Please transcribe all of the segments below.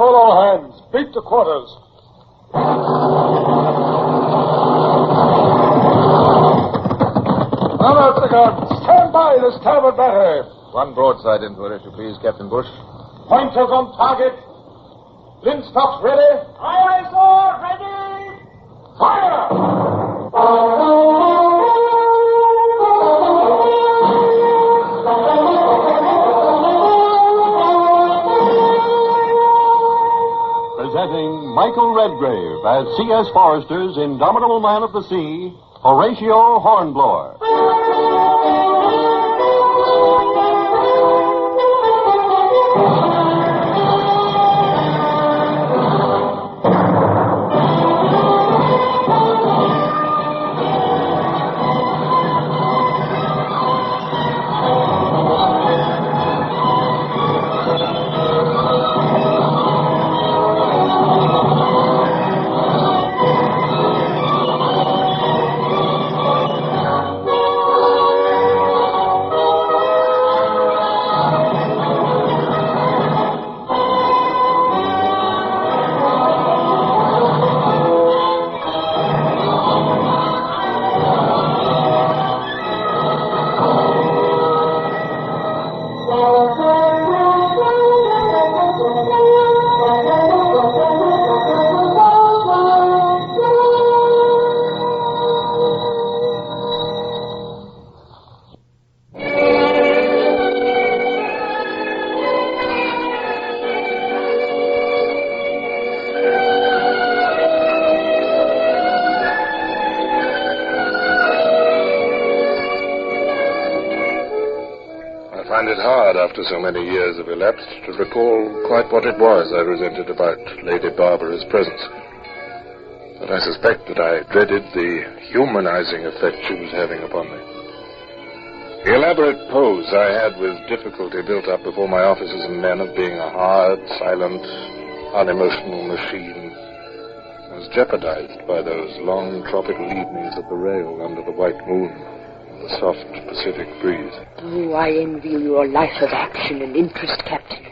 Call all hands. Beat to quarters. Now out the guns. Stand by the starboard battery. One broadside into it, if you please, Captain Bush. Pointers on target. Linstops ready. Aye, sir. Ready. Fire! Presenting Michael Redgrave as C.S. Forester's indomitable man of the sea, Horatio Hornblower. I find it hard, after so many years have elapsed, to recall quite what it was I resented about Lady Barbara's presence. But I suspect that I dreaded the humanizing effect she was having upon me. The elaborate pose I had with difficulty built up before my officers and men of being a hard, silent, unemotional machine was jeopardized by those long tropical evenings at the rail under the white moon. The soft Pacific breeze. Oh, I envy you your life of action and interest, Captain.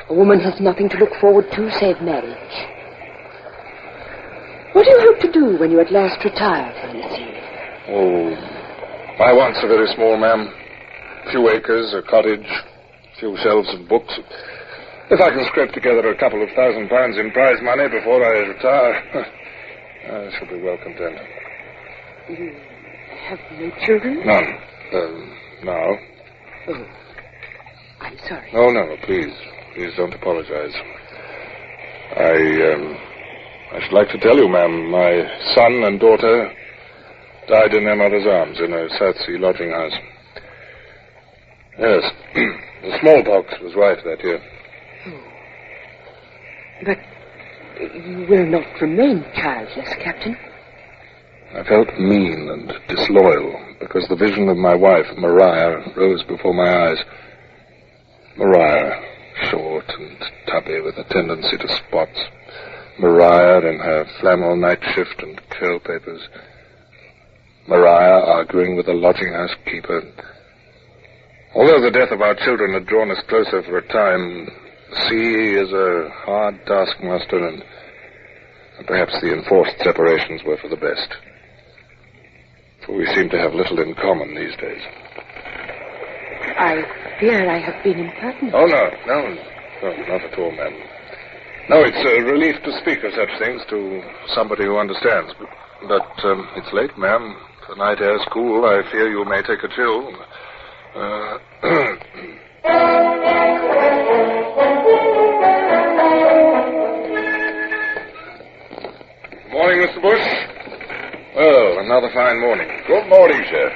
A woman has nothing to look forward to save marriage. What do you hope to do when you at last retire from the sea? Oh, my wants are very small, ma'am. A few acres, a cottage, a few shelves of books. If I can scrape together a couple of £1,000 in prize money before I retire, I shall be well content. You have no children? None. No. Oh, I'm sorry. Oh, no, please. Please don't apologize. I should like to tell you, ma'am, my son and daughter died in their mother's arms in a South Sea lodging house. Yes, the smallpox was rife that year. Oh. But you will not remain childless, Captain. I felt mean and disloyal because the vision of my wife, Maria, rose before my eyes. Maria, short and tubby with a tendency to spots. Maria in her flannel night shift and curl papers. Maria arguing with the lodging-house keeper. Although the death of our children had drawn us closer for a time, the sea is a hard taskmaster, and perhaps the enforced separations were for the best. For we seem to have little in common these days. I fear I have been impertinent. Oh, no, not at all, ma'am. No, it's a relief to speak of such things to somebody who understands. But it's late, ma'am. The night air's cool. I fear you may take a chill. Morning, Mr. Bush. Well, another fine morning. Good morning, sir.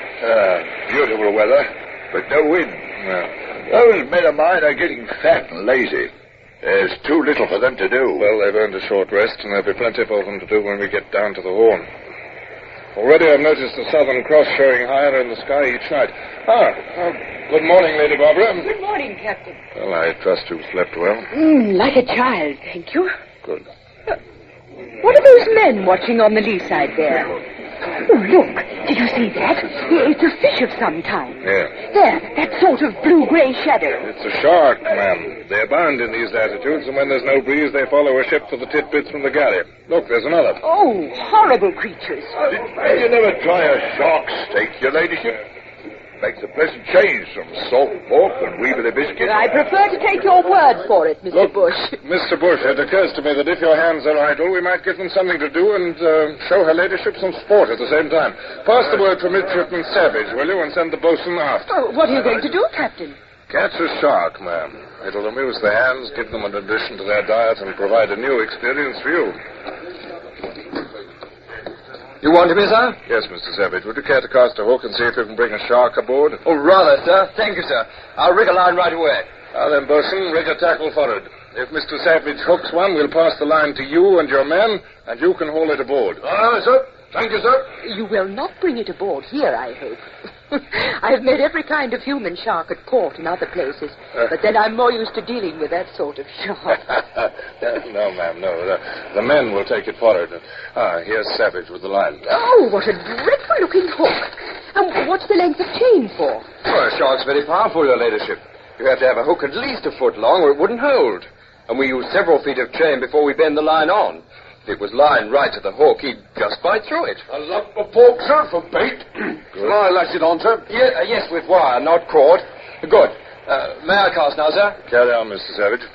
Beautiful weather, but no wind. Those men of mine are getting fat and lazy. There's too little for them to do. Well, they've earned a short rest, and there'll be plenty for them to do when we get down to the Horn. Already I've noticed the Southern Cross showing higher in the sky each night. Good morning, Lady Barbara. Good morning, Captain. Well, I trust you've slept well. Like a child, thank you. Good. What are those men watching on the lee side there? Oh, look. Did you see that? It's a fish of some kind. Yeah. There, that sort of blue-gray shadow. It's a shark, ma'am. They abound in these latitudes, and when there's no breeze, they follow a ship for the titbits from the galley. Look, there's another. Oh, horrible creatures. Did you never try a shark steak, your ladyship? Makes a pleasant change from salt pork and wee bit of biscuit. I prefer to take your word for it, Mr. Look, Bush. Mr. Bush, it occurs to me that if your hands are idle, we might give them something to do and show her ladyship some sport at the same time. Pass the word for midshipman Savage, will you, and send the boatswain aft. Oh, what are you going to do, Captain? Catch a shark, ma'am. It'll amuse the hands, give them an addition to their diet, and provide a new experience for you. You want me, sir? Yes, Mr. Savage. Would you care to cast a hook and see if you can bring a shark aboard? Oh, rather, sir. Thank you, sir. I'll rig a line right away. Now then, boatswain, rig a tackle forward. If Mr. Savage hooks one, we'll pass the line to you and your men, and you can haul it aboard. Aye, sir. Thank you, sir. You will not bring it aboard here, I hope. I've met every kind of human shark at port and other places, but then I'm more used to dealing with that sort of shark. No, ma'am, no. The men will take it forward. Here's Savage with the line. Oh, what a dreadful-looking hook. And what's the length of chain for? Well, a shark's very powerful, your ladyship. You have to have a hook at least a foot long or it wouldn't hold. And we use several feet of chain before we bend the line on. If it was lined right to the hook, he'd just bite through it. A lump of pork, sir, for bait. Shall I lash it on, sir? Yes, with wire, not cord. Good. May I cast now, sir? Carry on, Mr. Savage.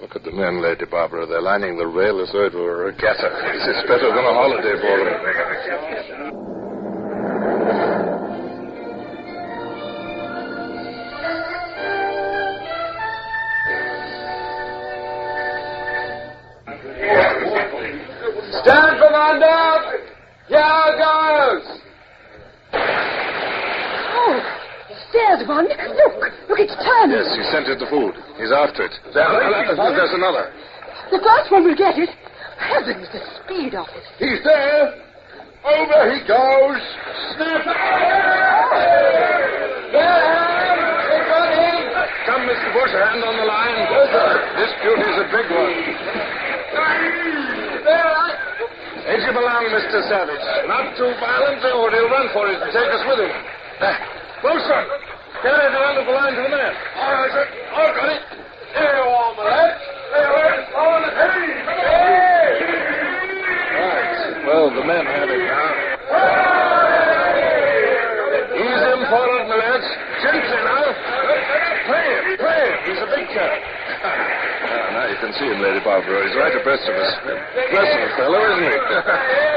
Look at the men, Lady Barbara. They're lining the rail as though it were a regatta. This is better than a holiday for them. Stand from under! Here goes! Oh, there's one. Look, it's turning. Yes, he scented the food. He's after it. There's another. The first one will get it. Heavens, the speed of it. He's there. Over he goes. Snap! There! They got him! Come, Mr. Bush, a hand on the line. This beauty's a big one. Edge him along, Mr. Savage. Not too violently, or he'll run for it and take us with him. Boatswain, carry the end of the line to the man. All right, sir. I've got it. Here you are, my lad. On the Right. Well, the men have it now. Ease him forward, my lads. Gently now. Play him. He's a big chap. Now you can see him, Lady Barbara. He's right abreast of us. Pleasant fellow, isn't he?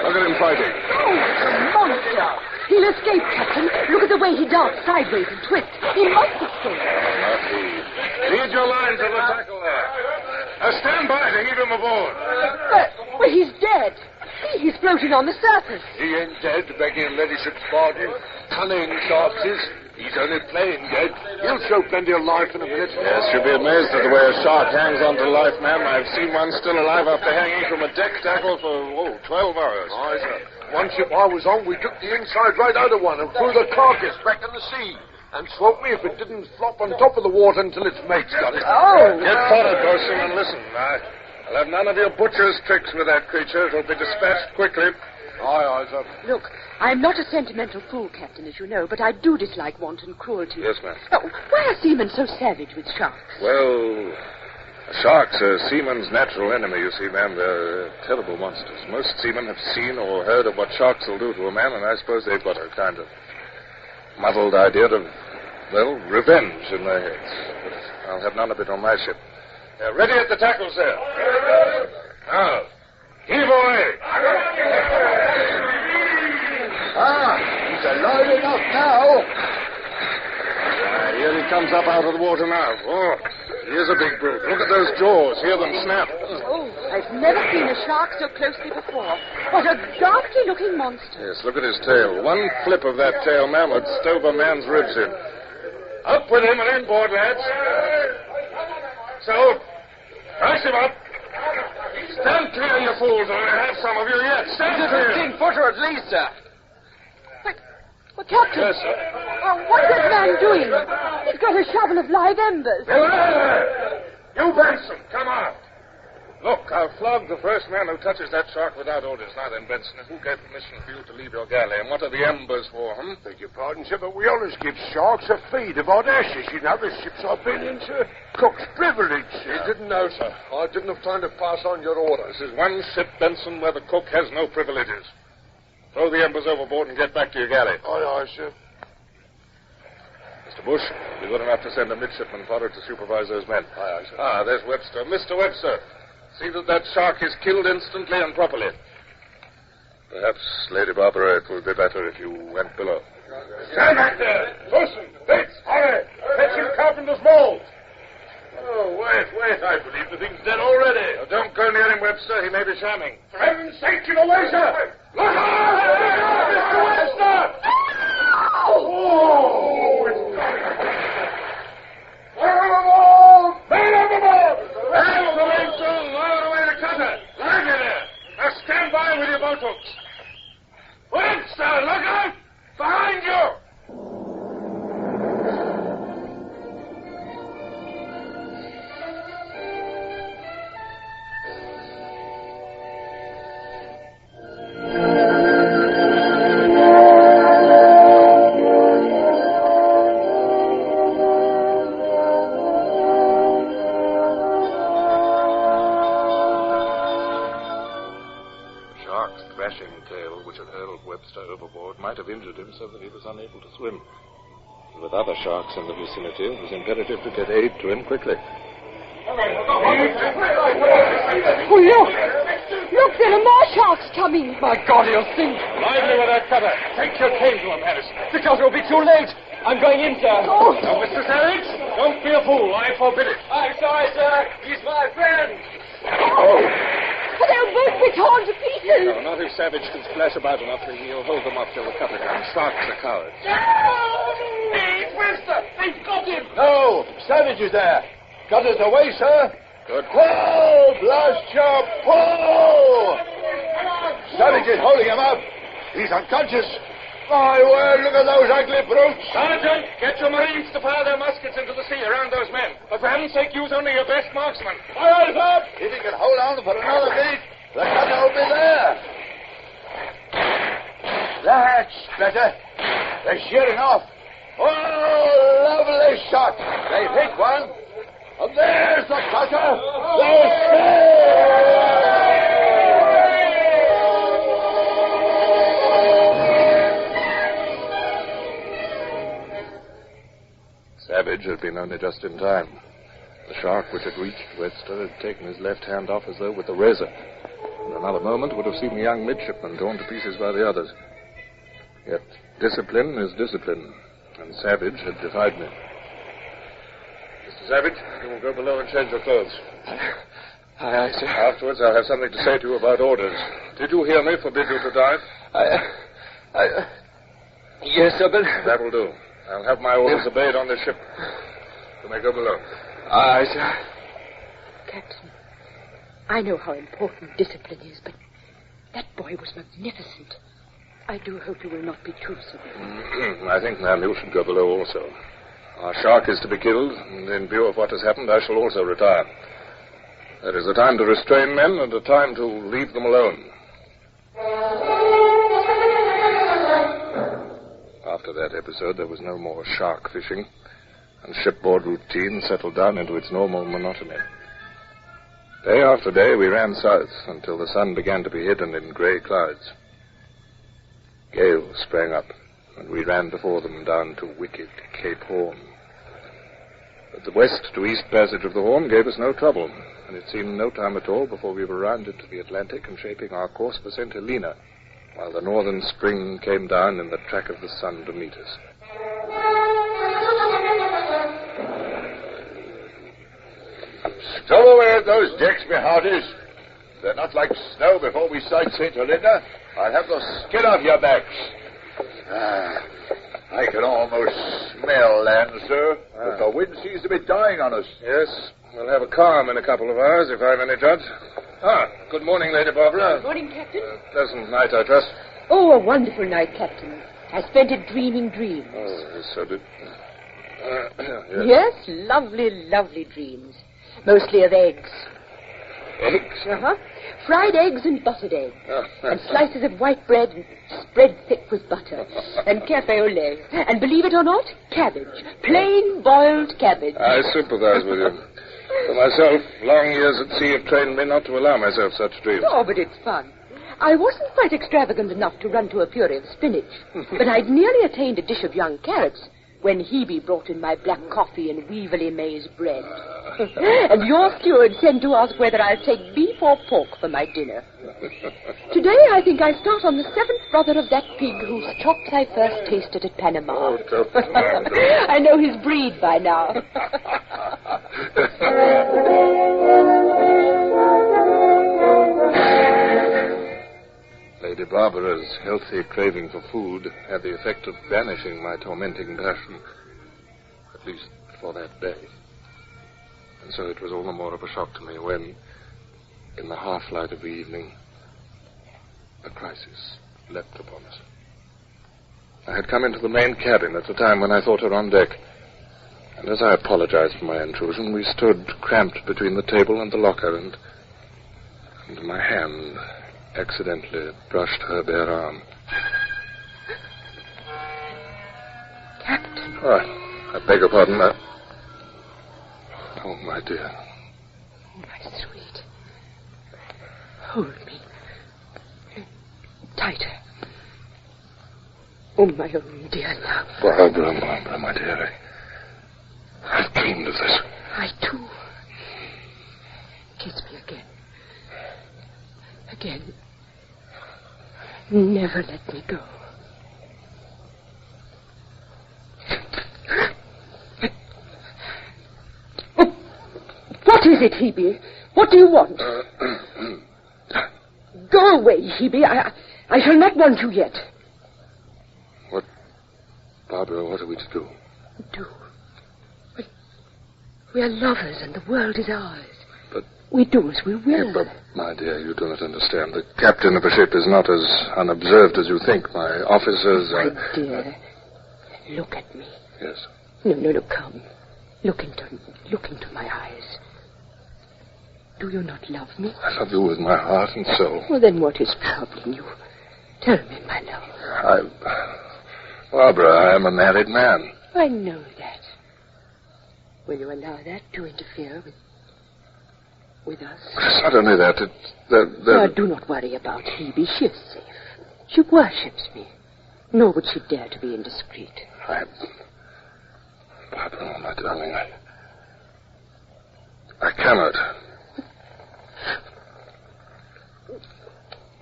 Look at him fighting. Oh, it's a monster. He'll escape, Captain. Look at the way he darts sideways and twists. He must escape. Not he. Lead your line to the tackle there. Stand by to heave him aboard. But he's dead. He's floating on the surface. He ain't dead, begging ladyship's pardon. Cunning, Sharks is. He's only playing dead. He'll show plenty of life in a minute. Yes, you'll be amazed at the way a shark hangs on to life, ma'am. I've seen one still alive after hanging from a deck tackle for, 12 hours. Aye, sir. One ship I was on, we took the inside right out of one and threw the carcass back in the sea. And swope me if it didn't flop on top of the water until its mates got it. Oh! Get forward, boatswain, and listen. I'll have none of your butcher's tricks with that creature. It'll be dispatched quickly. Aye, sir. Look, I'm not a sentimental fool, Captain, as you know, but I do dislike wanton cruelty. Yes, ma'am. Oh, why are seamen so savage with sharks? Well, a shark's a seaman's natural enemy, you see, ma'am. They're terrible monsters. Most seamen have seen or heard of what sharks will do to a man, and I suppose they've got a kind of muddled idea of, revenge in their heads. But I'll have none of it on my ship. Ready at the tackle, sir. Now, heave away. He's alive enough now. Here he comes up out of the water now. Oh, he is a big brute. Look at those jaws. Hear them snap. Oh, I've never seen a shark so closely before. What a ghastly-looking monster. Yes, look at his tail. One flip of that tail, ma'am, would stove a man's ribs in. Up with him and inboard, lads. So, rise him up. Stand clear, you fools, or I'll have some of you yet. Stand clear. 15-footer at least, sir. Well, Captain. Yes, sir. What's that man doing? He's got a shovel of live embers. You, Benson, come on. Look, I'll flog the first man who touches that shark without orders. Now then, Benson, who gave permission for you to leave your galley? And what are the embers for, Beg your pardon, sir, but we always give sharks a feed aboard ashes. You know, the ships I've been in, sir. Cook's privilege, sir. He didn't know, sir. I didn't have time to pass on your orders. This is one ship, Benson, where the cook has no privileges. Throw the embers overboard and get back to your galley. Aye, aye, sir. Mr. Bush, be good enough to send a midshipman forward to supervise those men. Aye, aye, sir. Ah, there's Webster. Mr. Webster, see that shark is killed instantly and properly. Perhaps, Lady Barbara, it would be better if you went below. Stand back there! Wilson, Bates, hurry! Fetch him Carpenter's mold! Oh, wait. I believe the thing's dead already. Now, don't go near him, Webster. He may be shamming. For heaven's sake, get away, sir! Look out! Mr. Webster! Oh, it's overboard! Man overboard! Hail the mainsail! Lower away the cutter! Lie there! Now stand by with your boat hooks. Webster, look out! Behind you! Overboard might have injured him so that he was unable to swim. And with other sharks in the vicinity, it was imperative to get aid to him quickly. Oh, look! Look, there are more sharks coming. My God, he'll sink. Lively with that cutter. Take your cane to him, Harris. The cutter will be too late. I'm going in, sir. Oh. Now, Mr. Savage, don't be a fool. I forbid it. I'm sorry, sir. He's my friend. Oh. But they'll both be torn to pieces. No, not if Savage can splash about enough that he'll hold them up till the cutter comes. Sharks are cowards. It's Winston. They've got him. No, Savage is there. Got us away, sir. Good. Pull! Blast your pull! Savage is holding him up. He's unconscious. My word, look at those ugly brutes. Sergeant, get your Marines to fire their muskets into the sea around those men. But for heaven's sake, use only your best marksman. Fire up! If he can hold on for another minute, the cutter will be there. That's better. They're shearing off. Oh, lovely shot. They've hit one. And there's the cutter. They're safe. Savage had been only just in time. The shark which had reached Webster had taken his left hand off as though with a razor. In another moment would have seen the young midshipman torn to pieces by the others. Yet discipline is discipline, and Savage had defied me. Mr. Savage, you will go below and change your clothes. Aye, sir. Afterwards, I'll have something to say to you about orders. Did you hear me forbid you to dive? Yes, sir, but... That will do. I'll have my orders obeyed on this ship. You may go below. Aye, sir. Captain, I know how important discipline is, but that boy was magnificent. I do hope you will not be too severe. I think, ma'am, you should go below also. Our shark is to be killed, and in view of what has happened, I shall also retire. There is a time to restrain men and a time to leave them alone. After that episode, there was no more shark fishing, and shipboard routine settled down into its normal monotony. Day after day, we ran south until the sun began to be hidden in grey clouds. Gales sprang up, and we ran before them down to wicked Cape Horn. But the west to east passage of the Horn gave us no trouble, and it seemed no time at all before we were round into the Atlantic and shaping our course for St. Helena, while the northern spring came down in the track of the sun to meet us. Stow away at those decks, me hearties. They're not like snow before we sight St. Helena. I'll have the skin off your backs. I can almost smell land, sir. But the wind seems to be dying on us. Yes, we'll have a calm in a couple of hours, if I'm any judge. Good morning, Lady Barbara. Good morning, Captain. Pleasant night, I trust. Oh, a wonderful night, Captain. I spent it dreaming dreams. Oh, so did... Yes, lovely, lovely dreams. Mostly of eggs. Eggs? Uh-huh. Fried eggs and buttered eggs. And slices of white bread spread thick with butter. And cafe au lait. And believe it or not, cabbage. Plain boiled cabbage. I sympathize with you. For myself, long years at sea have trained me not to allow myself such dreams. Oh, but it's fun. I wasn't quite extravagant enough to run to a puree of spinach, but I'd nearly attained a dish of young carrots when Hebe brought in my black coffee and weevily maize bread. And your steward sent to ask whether I'll take beef or pork for my dinner. Today, I think I start on the seventh brother of that pig whose chops I first tasted at Panama. I know his breed by now. Lady Barbara's healthy craving for food had the effect of banishing my tormenting passion, at least for that day. And so it was all the more of a shock to me when, in the half-light of the evening, a crisis leapt upon us. I had come into the main cabin at the time when I thought her on deck, and as I apologized for my intrusion, we stood cramped between the table and the locker, and my hand accidentally brushed her bare arm. Captain. Oh, I beg your pardon. Oh, my dear. My sweet. Hold me. Tighter. Oh, my own dear love. Barbara, my dear. I've dreamed of this. I, too. Kiss me again. Again. Never let me go. What is it, Hebe? What do you want? Go away, Hebe. I shall not want you yet. What? Barbara, what are we to do? Do? Well, we are lovers and the world is ours. But we do as we will. Yeah, but, my dear, you do not understand. The captain of a ship is not as unobserved as you think. My officers are... My dear, look at me. Yes. No, come. Look into my eyes. Do you not love me? I love you with my heart and soul. Well, then what is troubling you? Tell me, my love. Barbara, I am a married man. I know that. Will you allow that to interfere with us? It's not only that, Now, do not worry about Hebe. She is safe. She worships me. Nor would she dare to be indiscreet. Barbara, my darling, I cannot.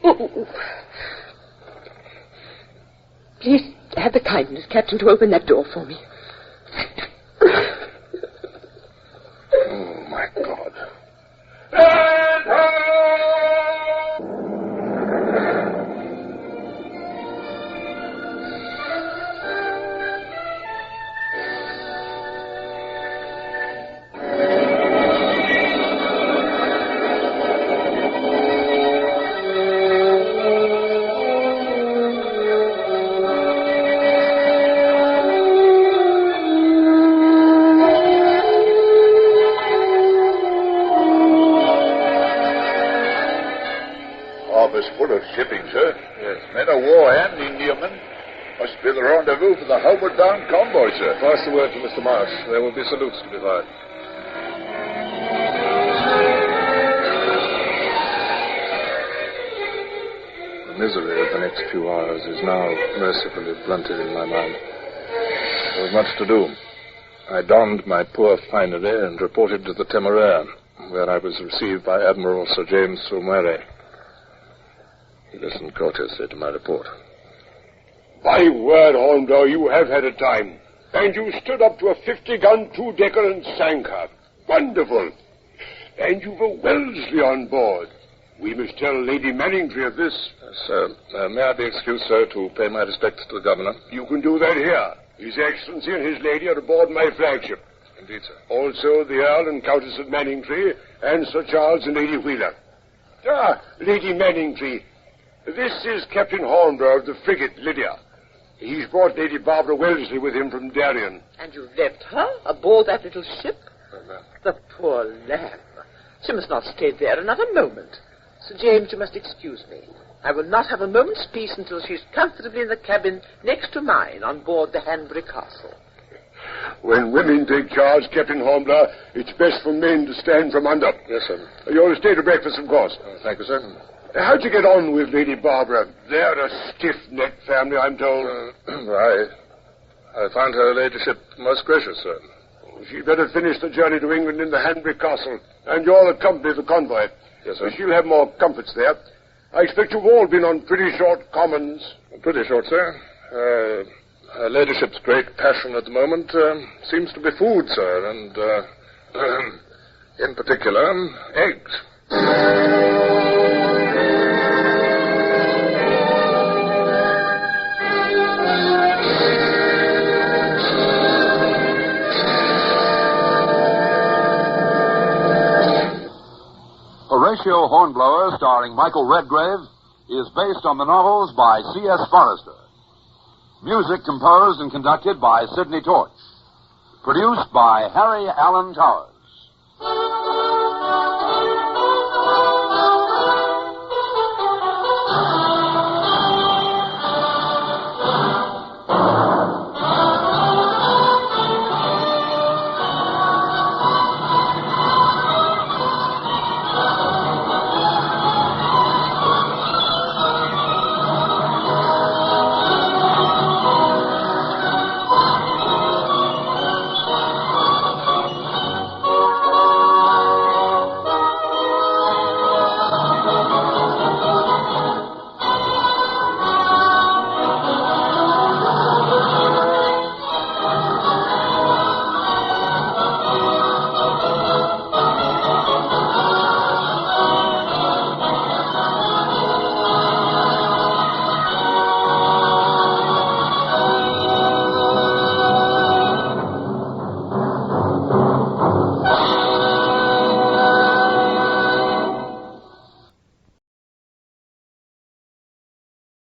Oh. Please have the kindness, Captain, to open that door for me. Oh, my God. Full of shipping, sir. Yes. Men of war and Indiamen. Must be the rendezvous for the homeward-bound convoy, sir. Pass the word to Mr. Marsh. There will be salutes to be fired. The misery of the next few hours is now mercifully blunted in my mind. There was much to do. I donned my poor finery and reported to the Temeraire, where I was received by Admiral Sir James Saumarez. He listened courteously to my report. By word, Hornblower, you have had a time. And you stood up to a 50-gun two-decker and sank her. Wonderful. And you've a Wellesley on board. We must tell Lady Manningtree of this. Sir, may I be excused, sir, to pay my respects to the governor? You can do that here. His Excellency and his lady are aboard my flagship. Indeed, sir. Also the Earl and Countess of Manningtree and Sir Charles and Lady Wheeler. Lady Manningtree. This is Captain Hornblower of the frigate Lydia. He's brought Lady Barbara Wellesley with him from Darien. And you left her aboard that little ship? The poor lamb. She must not stay there another moment. Sir James, you must excuse me. I will not have a moment's peace until she's comfortably in the cabin next to mine on board the Hanbury Castle. When women take charge, Captain Hornblower, it's best for men to stand from under. Yes, sir. You'll stay to breakfast, of course. Thank you, sir. How'd you get on with Lady Barbara? They're a stiff-necked family, I'm told. I find her ladyship most gracious, sir. She'd better finish the journey to England in the Hanbury Castle, and you'll accompany the convoy. Yes, sir. She'll have more comforts there. I expect you've all been on pretty short commons. Pretty short, sir. Her ladyship's great passion at the moment seems to be food, sir, and, in particular, eggs. Horatio Hornblower, starring Michael Redgrave, is based on the novels by C.S. Forester. Music composed and conducted by Sidney Torch. Produced by Harry Allen Towers.